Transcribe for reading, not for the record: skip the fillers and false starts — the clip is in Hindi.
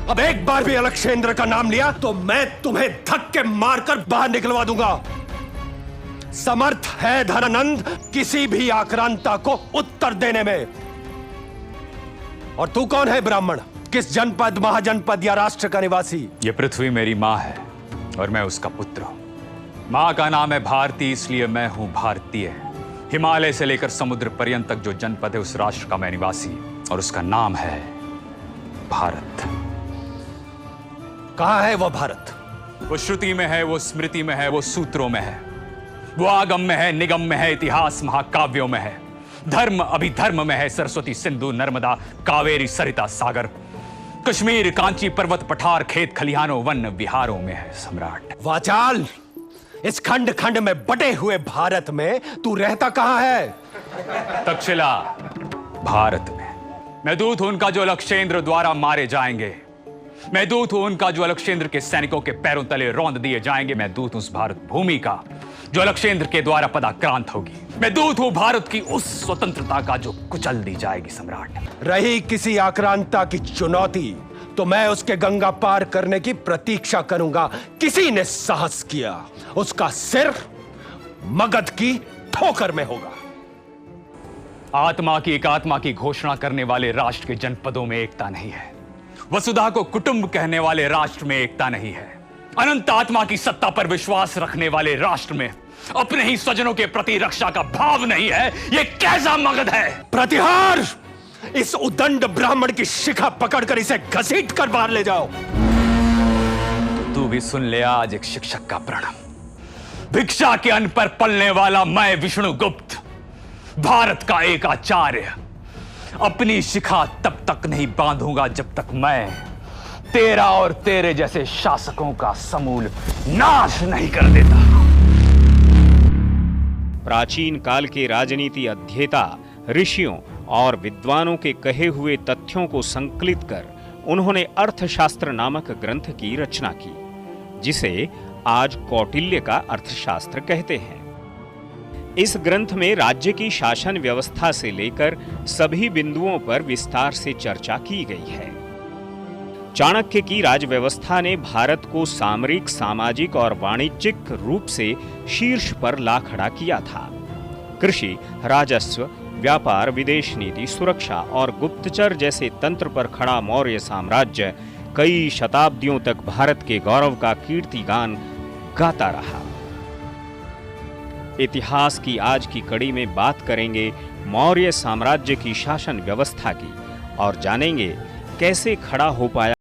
अब एक बार भी अलक्षेंद्र का नाम लिया तो मैं तुम्हें धक्के मारकर बाहर निकलवा दूंगा। समर्थ है धनानंद किसी भी आक्रांता को उत्तर देने में। और तू कौन है ब्राह्मण? किस जनपद, महाजनपद या राष्ट्र का निवासी? ये पृथ्वी मेरी मां है और मैं उसका पुत्र हूं। मां का नाम है भारती, इसलिए मैं हूं भारतीय। हिमालय से लेकर समुद्र पर्यंत तक जो जनपद है उस राष्ट्र का मैं निवासी, और उसका नाम है भारत। कहां है वो भारत? वो श्रुति में है, वो स्मृति में है, वो सूत्रों में है, वो आगम में है, निगम में है, इतिहास महाकाव्यों में है, धर्म अभिधर्म में है, सरस्वती सिंधु नर्मदा कावेरी सरिता सागर, कश्मीर कांची पर्वत पठार खेत खलिहानों वन विहारों में है सम्राट। वाचाल, इस खंड खंड में बटे हुए भारत में तू रहता कहां है? तक्षशिला भारत में। मैं दूत हूं उनका जो अलक्षेंद्र द्वारा मारे जाएंगे। मैं दूत हूं उनका जो अलक्षेंद्र के सैनिकों के पैरों तले रौंद दिए जाएंगे। मैं दूत हूं उस भारत भूमि का जो अलक्षेंद्र के द्वारा पदाक्रांत होगी। मैं दूत हूं भारत की उस स्वतंत्रता का जो कुचल दी जाएगी सम्राट। रही किसी आक्रांता की चुनौती तो मैं उसके गंगा पार करने की प्रतीक्षा करूंगा। किसी ने साहस किया, उसका सिर मगध की ठोकर में होगा। आत्मा की एकात्मा की घोषणा करने वाले राष्ट्र के जनपदों में एकता नहीं है। वसुधा को कुटुंब कहने वाले राष्ट्र में एकता नहीं है। अनंत आत्मा की सत्ता पर विश्वास रखने वाले राष्ट्र में अपने ही स्वजनों के प्रति रक्षा का भाव नहीं है। यह कैसा मगध है? प्रतिहार! इस उदंड ब्राह्मण की शिखा पकड़कर इसे घसीट कर बाहर ले जाओ। तू भी सुन ले आज एक शिक्षक का प्रण। भिक्षा के अन्न पर पलने वाला मैं विष्णुगुप्त, भारत का एक आचार्य, अपनी शिखा तब तक नहीं बांधूंगा जब तक मैं तेरा और तेरे जैसे शासकों का समूल नाश नहीं कर देता। प्राचीन काल के राजनीति अध्येता, ऋषियों और विद्वानों के कहे हुए तथ्यों को संकलित कर उन्होंने अर्थशास्त्र नामक ग्रंथ की रचना की, जिसे आज कौटिल्य का अर्थशास्त्र कहते हैं। इस ग्रंथ में राज्य की शासन व्यवस्था से लेकर सभी बिंदुओं पर विस्तार से चर्चा की गई है। चाणक्य की राजव्यवस्था ने भारत को सामरिक, सामाजिक और वाणिज्यिक रूप से शीर्ष पर ला खड़ा किया था। कृषि, राजस्व, व्यापार, विदेश नीति, सुरक्षा और गुप्तचर जैसे तंत्र पर खड़ा मौर्य साम्राज्य कई शताब्दियों तक भारत के गौरव का कीर्तिगान गाता रहा। इतिहास की आज की कड़ी में बात करेंगे मौर्य साम्राज्य की शासन व्यवस्था की और जानेंगे कैसे खड़ा हो पाया